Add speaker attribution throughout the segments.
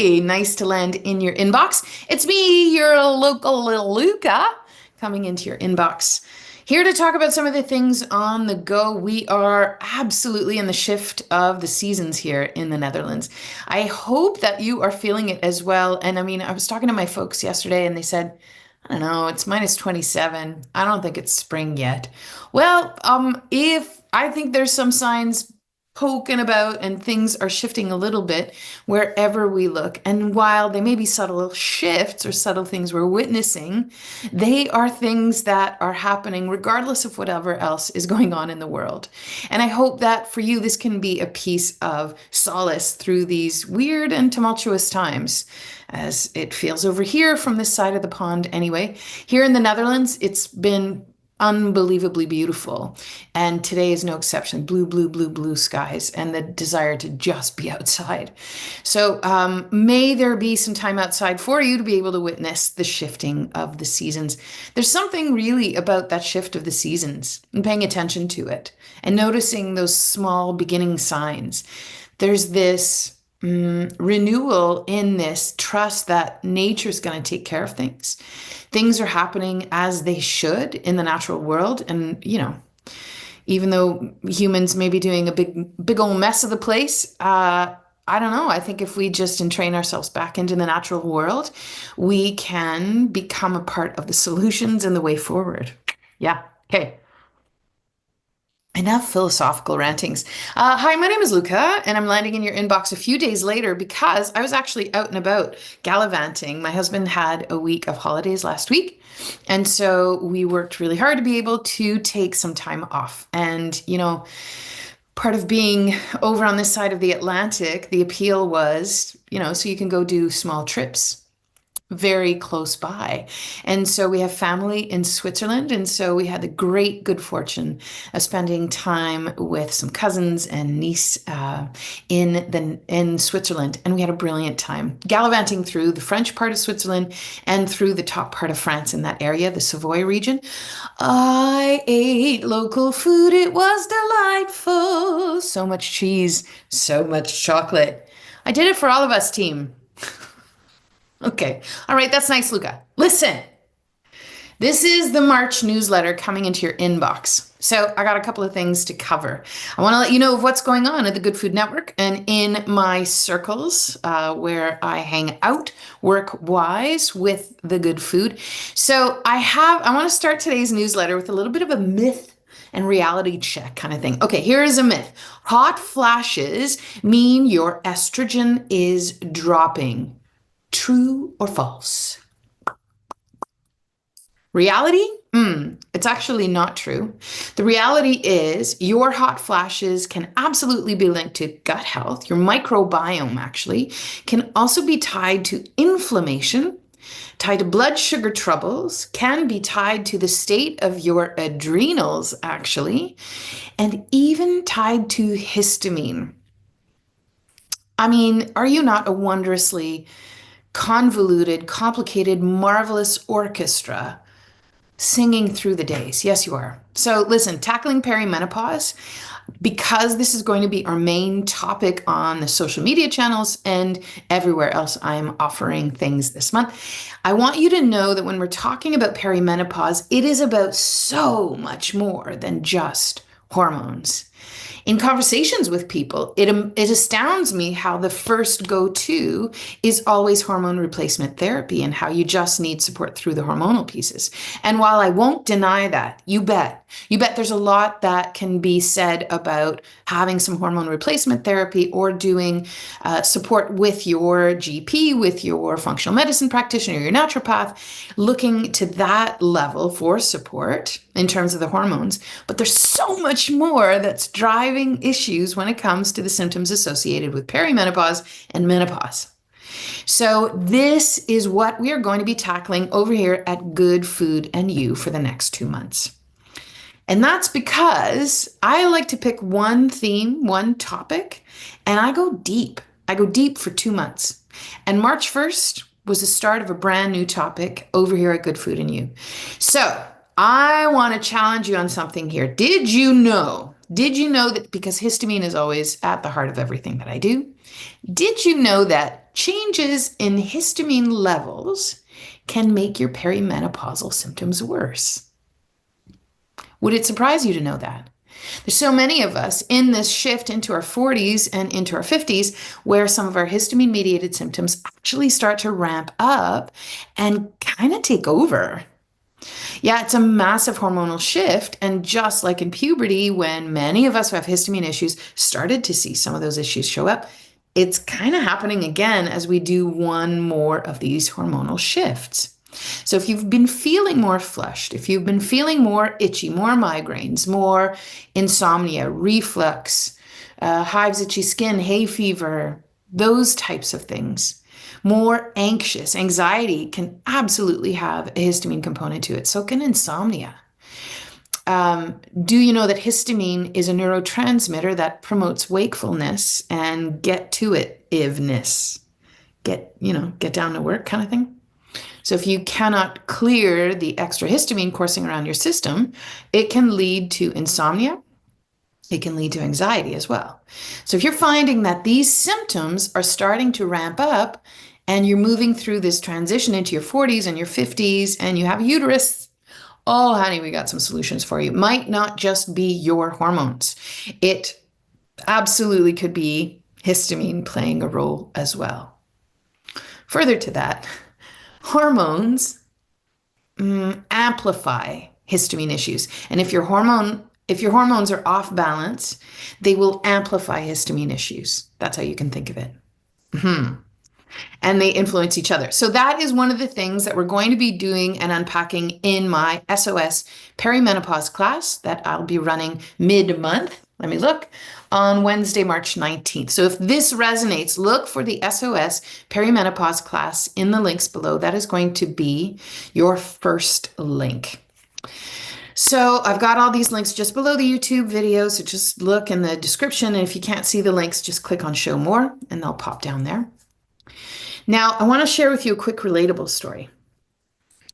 Speaker 1: Hey, nice to land in your inbox. It's me, your local little Luka, coming into your inbox. Here to talk about some of the things on the go. We are absolutely in the shift of the seasons here in the Netherlands. I hope that you are feeling it as well. And I mean, I was talking to my folks yesterday and they said, I don't know, it's minus 27. I don't think it's spring yet. Well, if I think there's some signs poking about and things are shifting a little bit wherever we look. And while they may be subtle shifts or subtle things we're witnessing, they are things that are happening regardless of whatever else is going on in the world. And I hope that for you, this can be a piece of solace through these weird and tumultuous times, as it feels over here from this side of the pond anyway. Here in the Netherlands, it's been unbelievably beautiful. And today is no exception. Blue, blue, blue, blue skies and the desire to just be outside. So may there be some time outside for you to be able to witness the shifting of the seasons. There's something really about that shift of the seasons and paying attention to it and noticing those small beginning signs. There's this renewal in this trust that nature's going to take care of things. Things are happening as they should in the natural world. And, you know, even though humans may be doing a big old mess of the place, I don't know. I think if we just entrain ourselves back into the natural world, we can become a part of the solutions and the way forward. Yeah. Okay. Enough philosophical rantings. Hi, my name is Luka, and I'm landing in your inbox a few days later because I was actually out and about gallivanting. My husband had a week of holidays last week, and so we worked really hard to be able to take some time off. And, you know, part of being over on this side of the Atlantic, the appeal was, you know, so you can go do small trips very close by. And so we have family in Switzerland. And so we had the great good fortune of spending time with some cousins and niece in Switzerland. And we had a brilliant time gallivanting through the French part of Switzerland and through the top part of France in that area, the Savoy region. I ate local food. It was delightful. So much cheese, so much chocolate. I did it for all of us, team. Okay. All right. That's nice, Luka. Listen, this is the March newsletter coming into your inbox. So I got a couple of things to cover. I want to let you know of what's going on at the Good Food Network and in my circles where I hang out work-wise with the good food. So I want to start today's newsletter with a little bit of a myth and reality check kind of thing. Okay, here is a myth. Hot flashes mean your estrogen is dropping. True or false? Reality? It's actually not true. The reality is your hot flashes can absolutely be linked to gut health. Your microbiome actually can also be tied to inflammation, tied to blood sugar troubles, can be tied to the state of your adrenals actually, and even tied to histamine. I mean, are you not a wondrously convoluted, complicated, marvelous orchestra singing through the days? Yes, you are. So listen, tackling perimenopause, because this is going to be our main topic on the social media channels and everywhere else I'm offering things this month, I want you to know that when we're talking about perimenopause, it is about so much more than just hormones. In conversations with people, it astounds me how the first go-to is always hormone replacement therapy and how you just need support through the hormonal pieces. And while I won't deny that, you bet there's a lot that can be said about having some hormone replacement therapy or doing support with your GP, with your functional medicine practitioner, your naturopath, looking to that level for support in terms of the hormones. But there's so much more that's driving issues when it comes to the symptoms associated with perimenopause and menopause. So this is what we are going to be tackling over here at Good Food and You for the next 2 months. And that's because I like to pick one theme, one topic, and I go deep. I go deep for 2 months. And March 1st was the start of a brand new topic over here at Good Food and You. So I want to challenge you on something here. Did you know that because histamine is always at the heart of everything that I do, Did you know that changes in histamine levels can make your perimenopausal symptoms worse? Would it surprise you to know that? There's so many of us in this shift into our 40s and into our 50s where some of our histamine mediated symptoms actually start to ramp up and kind of take over. Yeah, it's a massive hormonal shift. And just like in puberty, when many of us who have histamine issues started to see some of those issues show up, it's kind of happening again as we do one more of these hormonal shifts. So if you've been feeling more flushed, if you've been feeling more itchy, more migraines, more insomnia, reflux, hives, itchy skin, hay fever, those types of things, more anxious, anxiety can absolutely have a histamine component to it. So can insomnia. Do you know that histamine is a neurotransmitter that promotes wakefulness and get to it-iveness? Get down to work kind of thing. So if you cannot clear the extra histamine coursing around your system, it can lead to insomnia. It can lead to anxiety as well. So if you're finding that these symptoms are starting to ramp up and you're moving through this transition into your 40s and your 50s and you have a uterus, oh, honey, we got some solutions for you. It might not just be your hormones. It absolutely could be histamine playing a role as well. Further to that, hormones amplify histamine issues. And if your hormones are off balance, they will amplify histamine issues. That's how you can think of it. And they influence each other. So that is one of the things that we're going to be doing and unpacking in my SOS perimenopause class that I'll be running mid-month. Let me look. On Wednesday, March 19th. So if this resonates, look for the SOS perimenopause class in the links below. That is going to be your first link. So I've got all these links just below the YouTube video. So just look in the description. And if you can't see the links, just click on show more and they'll pop down there. Now, I want to share with you a quick relatable story.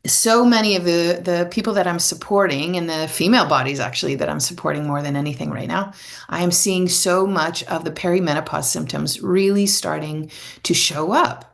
Speaker 1: So many of the people that I'm supporting, and the female bodies actually that I'm supporting more than anything right now, I am seeing so much of the perimenopause symptoms really starting to show up.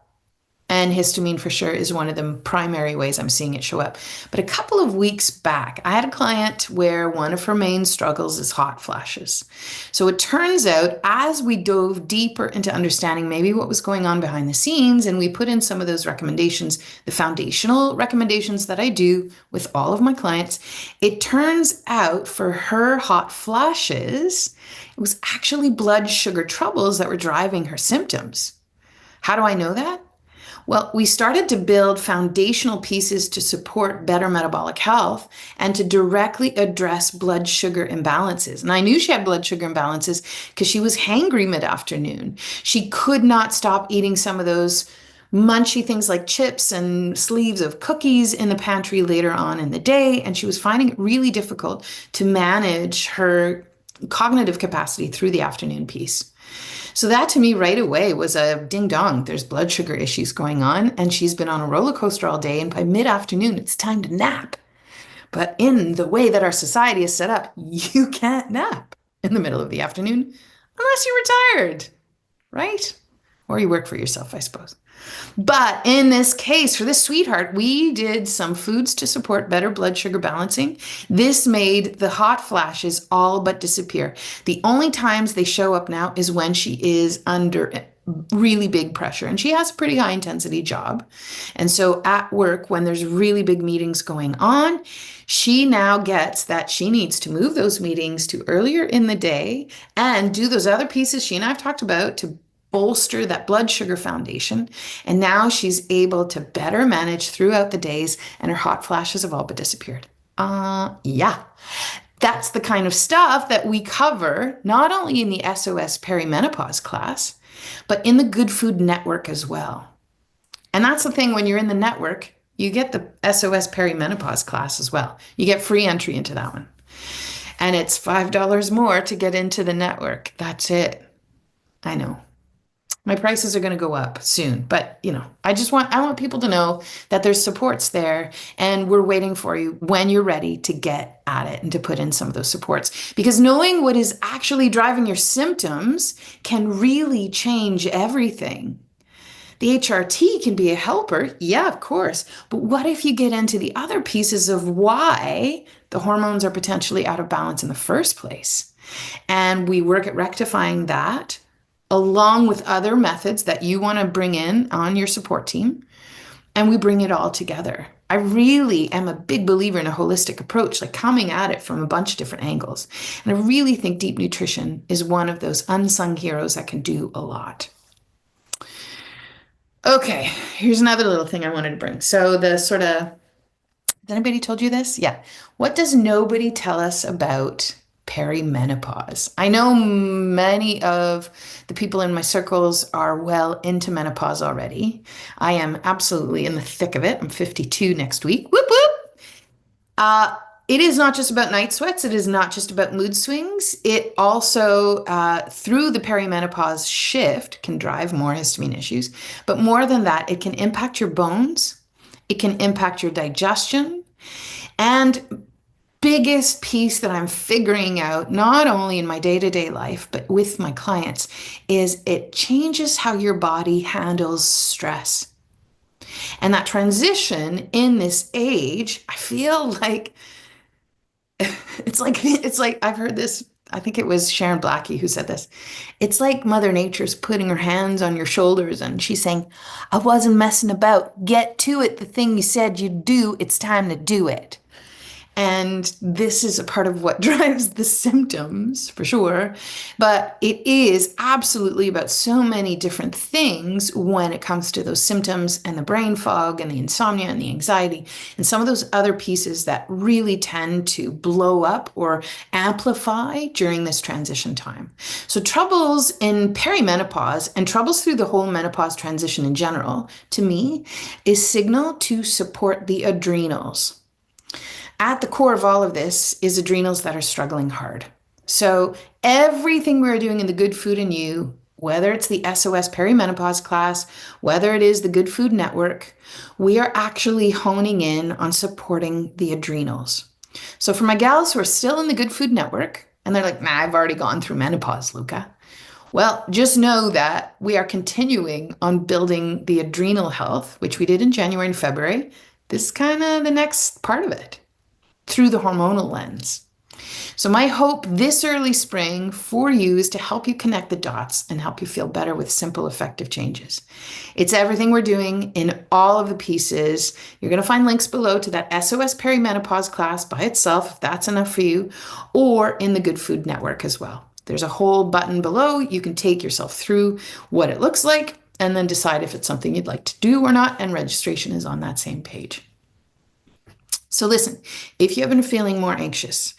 Speaker 1: And histamine for sure is one of the primary ways I'm seeing it show up. But a couple of weeks back, I had a client where one of her main struggles is hot flashes. So it turns out as we dove deeper into understanding maybe what was going on behind the scenes, and we put in some of those recommendations, the foundational recommendations that I do with all of my clients, it turns out for her hot flashes, it was actually blood sugar troubles that were driving her symptoms. How do I know that? Well, we started to build foundational pieces to support better metabolic health and to directly address blood sugar imbalances. And I knew she had blood sugar imbalances because she was hangry mid-afternoon. She could not stop eating some of those munchy things like chips and sleeves of cookies in the pantry later on in the day. And she was finding it really difficult to manage her cognitive capacity through the afternoon piece. So that to me right away was a ding dong. There's blood sugar issues going on and she's been on a roller coaster all day and by mid-afternoon it's time to nap. But in the way that our society is set up, you can't nap in the middle of the afternoon unless you're retired, right? Or you work for yourself, I suppose. But in this case, for this sweetheart, we did some foods to support better blood sugar balancing. This made the hot flashes all but disappear. The only times they show up now is when she is under really big pressure. And she has a pretty high intensity job. And so at work, when there's really big meetings going on, she now gets that she needs to move those meetings to earlier in the day and do those other pieces she and I have talked about to bolster that blood sugar foundation. And now she's able to better manage throughout the days and her hot flashes have all but disappeared. Yeah, that's the kind of stuff that we cover not only in the SOS perimenopause class, but in the Good Food network as well. And that's the thing, when you're in the network, you get the SOS perimenopause class as well. You get free entry into that one. And it's $5 more to get into the network. That's it. I know. My prices are going to go up soon, but I want people to know that there's supports there and we're waiting for you when you're ready to get at it and to put in some of those supports. Because knowing what is actually driving your symptoms can really change everything. The HRT can be a helper, yeah, of course. But what if you get into the other pieces of why the hormones are potentially out of balance in the first place? And we work at rectifying that along with other methods that you want to bring in on your support team, and we bring it all together. I really am a big believer in a holistic approach, like coming at it from a bunch of different angles. And I really think deep nutrition is one of those unsung heroes that can do a lot. Okay, here's another little thing I wanted to bring. So the sort of, has anybody told you this? Yeah. What does nobody tell us about perimenopause? I know many of the people in my circles are well into menopause already. I am absolutely in the thick of it. I'm 52 next week. Whoop, whoop. It is not just about night sweats. It is not just about mood swings. It also, through the perimenopause shift, can drive more histamine issues. But more than that, it can impact your bones. It can impact your digestion. And biggest piece that I'm figuring out, not only in my day-to-day life, but with my clients, is it changes how your body handles stress. And that transition in this age, I feel like it's like I've heard this. I think it was Sharon Blackie who said this. It's like Mother Nature's putting her hands on your shoulders and she's saying, I wasn't messing about. Get to it. The thing you said you'd do, it's time to do it. And this is a part of what drives the symptoms for sure. But it is absolutely about so many different things when it comes to those symptoms and the brain fog and the insomnia and the anxiety and some of those other pieces that really tend to blow up or amplify during this transition time. So troubles in perimenopause and troubles through the whole menopause transition in general, to me, is signal to support the adrenals. At the core of all of this is adrenals that are struggling hard. So everything we're doing in the Good Food and You, whether it's the SOS Perimenopause class, whether it is the Good Food Network, we are actually honing in on supporting the adrenals. So for my gals who are still in the Good Food Network, and they're like, nah, I've already gone through menopause, Luka. Well, just know that we are continuing on building the adrenal health, which we did in January and February. This is kind of the next part of it, through the hormonal lens. So my hope this early spring for you is to help you connect the dots and help you feel better with simple, effective changes. It's everything we're doing in all of the pieces. You're going to find links below to that SOS Perimenopause class by itself, if that's enough for you, or in the Good Food Network as well. There's a whole button below. You can take yourself through what it looks like and then decide if it's something you'd like to do or not, and registration is on that same page. So listen, if you have been feeling more anxious,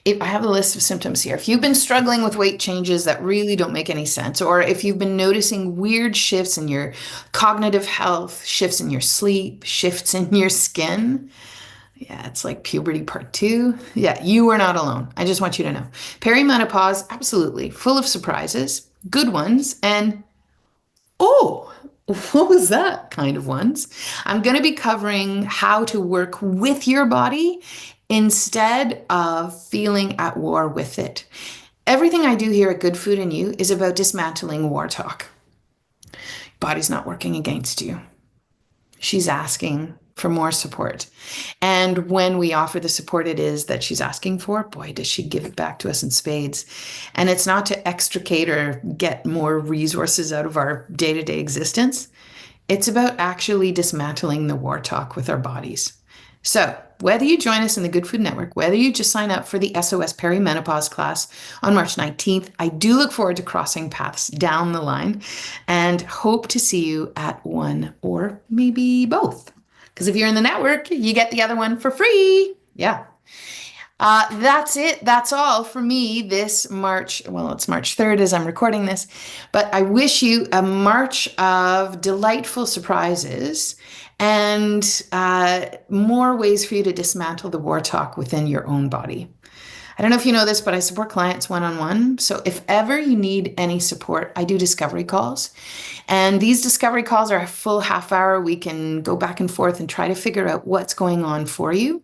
Speaker 1: if I have a list of symptoms here, if you've been struggling with weight changes that really don't make any sense, or if you've been noticing weird shifts in your cognitive health, shifts in your sleep, shifts in your skin, yeah, it's like puberty part 2. Yeah, you are not alone. I just want you to know. Perimenopause, absolutely, full of surprises, good ones, and oh, what was that kind of ones? I'm going to be covering how to work with your body instead of feeling at war with it. Everything I do here at Good Food and You is about dismantling war talk. Body's not working against you. She's asking for more support. And when we offer the support it is that she's asking for, boy, does she give it back to us in spades. And it's not to extricate or get more resources out of our day-to-day existence. It's about actually dismantling the war talk with our bodies. So whether you join us in the Good Food Network, whether you just sign up for the SOS Perimenopause class on March 19th, I do look forward to crossing paths down the line and hope to see you at one or maybe both. Because if you're in the network, you get the other one for free. Yeah. That's it. That's all for me this March. Well, it's March 3rd as I'm recording this, but I wish you a March of delightful surprises and more ways for you to dismantle the war talk within your own body. I don't know if you know this, but I support clients one-on-one. So if ever you need any support, I do discovery calls. And these discovery calls are a full half hour. We can go back and forth and try to figure out what's going on for you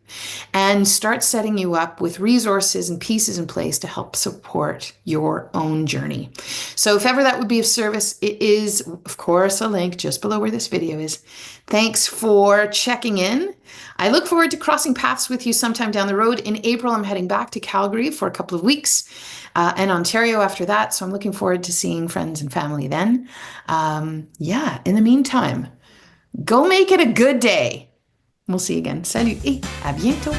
Speaker 1: and start setting you up with resources and pieces in place to help support your own journey. So if ever that would be of service, it is, of course, a link just below where this video is. Thanks for checking in. I look forward to crossing paths with you sometime down the road. In April, I'm heading back to Calgary for a couple of weeks and Ontario after that. So I'm looking forward to seeing friends and family then. Yeah, in the meantime, go make it a good day. We'll see you again. Salut et à bientôt.